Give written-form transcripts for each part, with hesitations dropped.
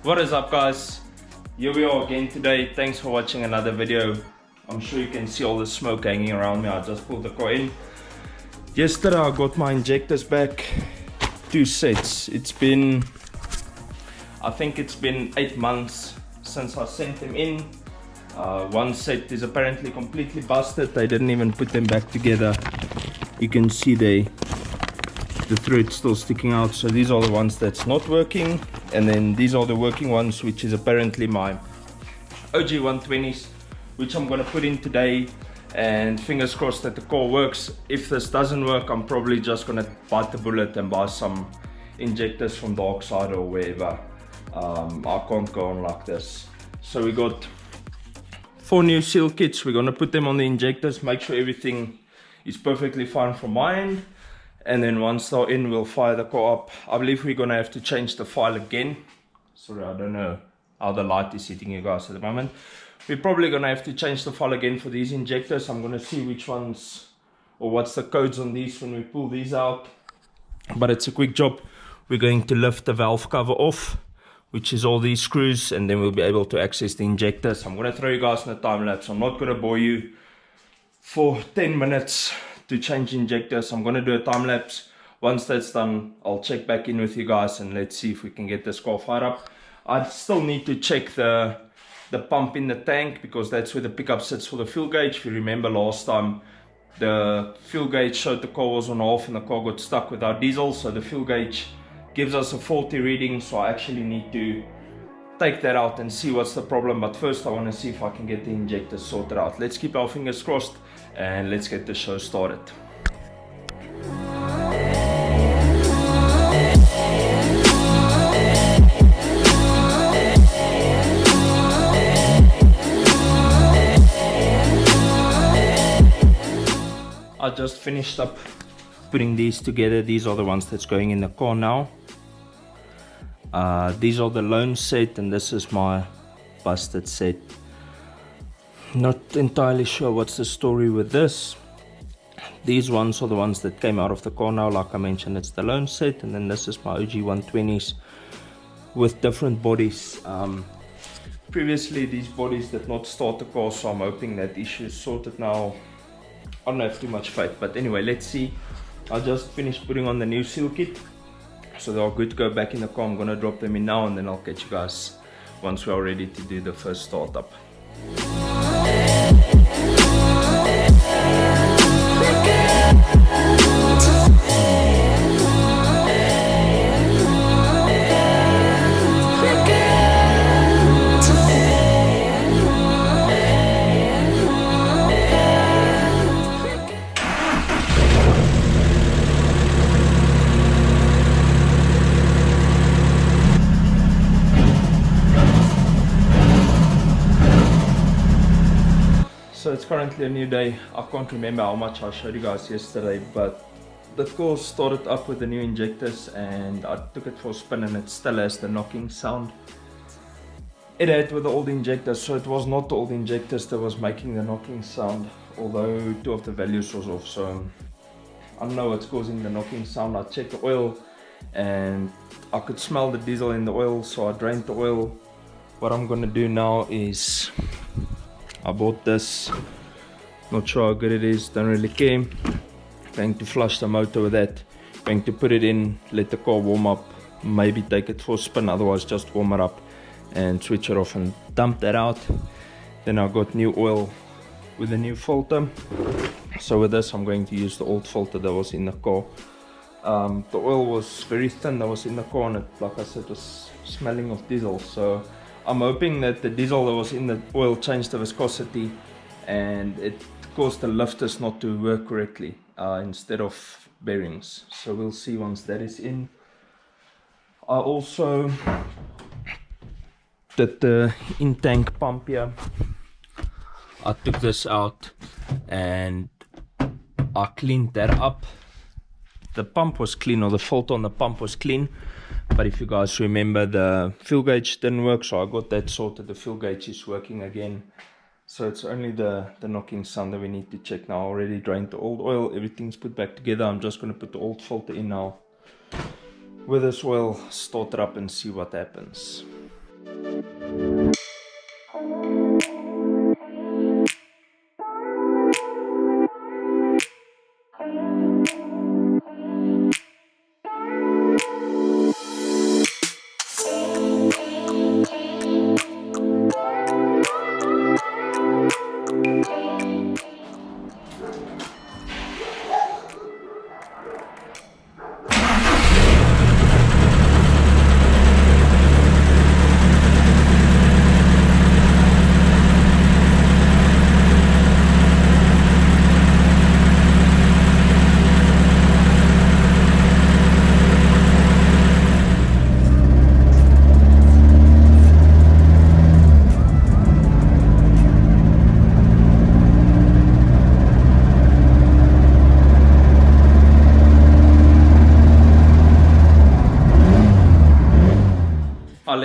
What is up, guys? Here we are again today. Thanks for watching another video. I'm sure you can see all the smoke hanging around me. I just pulled the car in. Yesterday I got my injectors back, 2 sets. I think it's been 8 months since I sent them in. One set is apparently completely busted. They didn't even put them back together. You can see the thread still sticking out. So these are the ones that's not working, and then these are the working ones, which is apparently my OG 120s, which I'm gonna put in today, and fingers crossed that the car works. If this doesn't work, I'm probably just gonna bite the bullet and buy some injectors from Dark Side or wherever. I can't go on like this. So we got 4 new seal kits. We're gonna put them on the injectors, make sure everything is perfectly fine from my end, and then once they're in, we'll fire the car up. I believe we're gonna have to change the file again. Sorry, I don't know how the light is hitting you guys at the moment. We're probably gonna have to change the file again for these injectors. I'm gonna see which ones or what's the codes on these when we pull these out, but it's a quick job. We're going to lift the valve cover off, which is all these screws, and then we'll be able to access the injectors. I'm gonna throw you guys in a time lapse. I'm not gonna bore you for 10 minutes to change injectors. I'm gonna do a time lapse. Once that's done, I'll check back in with you guys and let's see if we can get this car fired up. I still need to check the pump in the tank, because that's where the pickup sits for the fuel gauge. If you remember last time, the fuel gauge showed the car was on half and the car got stuck without diesel, so the fuel gauge gives us a faulty reading. So I actually need to take that out and see what's the problem. But first I want to see if I can get the injectors sorted out. Let's keep our fingers crossed and let's get the show started. I just finished up putting these together. These are the ones that's going in the car now. These are the lone set, and this is my busted set. Not entirely sure what's the story with this. These ones are the ones that came out of the car now. Like I mentioned, it's the lone set, and then this is my OG 120s with different bodies. Previously these bodies did not start the car, so I'm hoping that issue is sorted now. I don't have too much faith, but anyway, let's see. I just finished putting on the new seal kit, so they're good to go back in the car. I'm gonna drop them in now, and then I'll catch you guys once we are ready to do the first startup. So it's currently a new day. I can't remember how much I showed you guys yesterday, but the car started up with the new injectors and I took it for a spin, and it still has the knocking sound it had with the old injectors. So it was not the old injectors that was making the knocking sound, although 2 of the values was off. So I don't know what's causing the knocking sound. I checked the oil and I could smell the diesel in the oil, so I drained the oil. What I'm gonna do now is, I bought this, not sure how good it is, don't really care. Going to flush the motor with that, going to put it in, let the car warm up, maybe take it for a spin, otherwise just warm it up and switch it off and dump that out. Then I got new oil with a new filter. So with this I'm going to use the old filter that was in the car. The oil was very thin that was in the car, and it, like I said, was smelling of diesel. So I'm hoping that the diesel that was in the oil changed the viscosity and it caused the lifters not to work correctly instead of bearings. So we'll see once that is in. I also did the in-tank pump here. I took this out and I cleaned that up. The pump was clean, or the filter on the pump was clean. But if you guys remember, the fuel gauge didn't work, so I got that sorted. The fuel gauge is working again. So it's only the knocking sound that we need to check now. I already drained the old oil, everything's put back together. I'm just going to put the old filter in now with this oil, start it up and see what happens.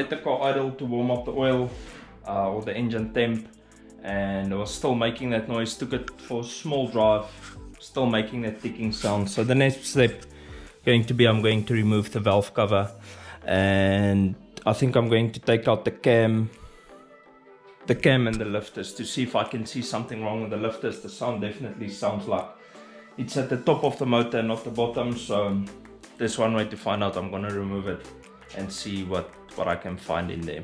let the car idle to warm up the oil or the engine temp, and it was still making that noise. Took it for a small drive, still making that ticking sound. So the next step going to be, I'm going to remove the valve cover, and I think I'm going to take out the cam and the lifters to see if I can see something wrong with the lifters. The sound definitely sounds like it's at the top of the motor and not the bottom, so there's one way to find out. I'm gonna remove it and see what I can find in there.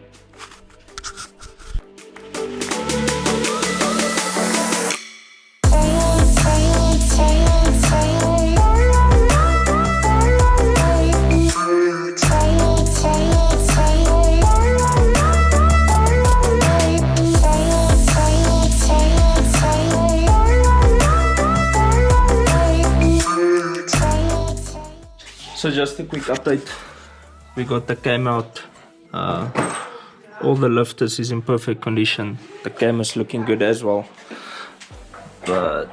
So just a quick update, we got the cam out, all the lifters is in perfect condition, the cam is looking good as well, but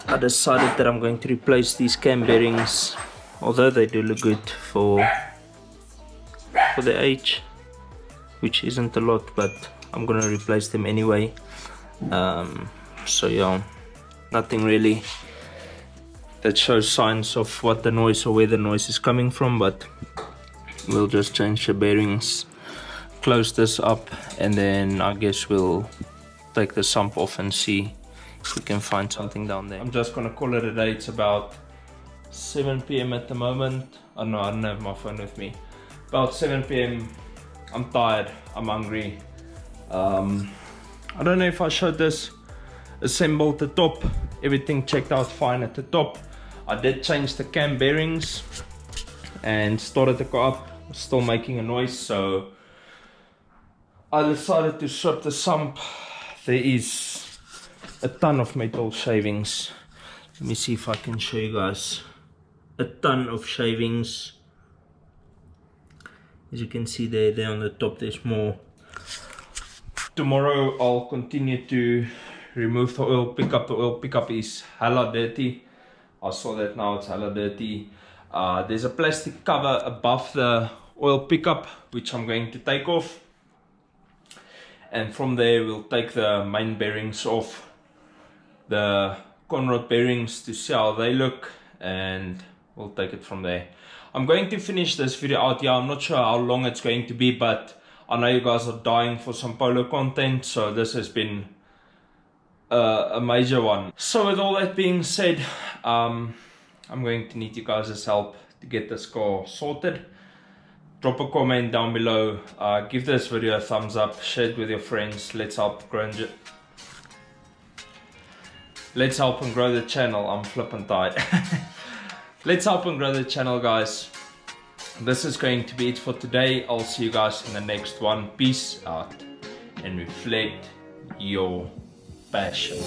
I decided that I'm going to replace these cam bearings, although they do look good for the age, which isn't a lot, but I'm gonna replace them anyway. So yeah, nothing really that shows signs of what the noise or where the noise is coming from, but we'll just change the bearings, close this up, and then I guess we'll take the sump off and see if we can find something down there. I'm just gonna call it a day. It's about 7 p.m. at the moment. Oh no, I don't have my phone with me. About 7 p.m. I'm tired, I'm hungry. I don't know if I showed this. Assembled the top, everything checked out fine at the top. I did change the cam bearings and started the car up, still making a noise, so I decided to strip the sump. There is a ton of metal shavings. Let me see if I can show you guys. A ton of shavings. As you can see there on the top, there's more. Tomorrow I'll continue to remove the oil pickup. The oil pickup is hella dirty. I saw that now, it's hella dirty. There's a plastic cover above the oil pickup, which I'm going to take off. And from there we'll take the main bearings off, the conrod bearings, to see how they look, and we'll take it from there. I'm going to finish this video out here. I'm not sure how long it's going to be, but I know you guys are dying for some Polo content, so this has been a major one. So with all that being said, I'm going to need you guys' help to get this car sorted. Drop a comment down below, give this video a thumbs up, share it with your friends. Let's help grow and grow the channel. I'm flipping tired. Let's help and grow the channel, guys. This is going to be it for today. I'll see you guys in the next one. Peace out and reflect your passion.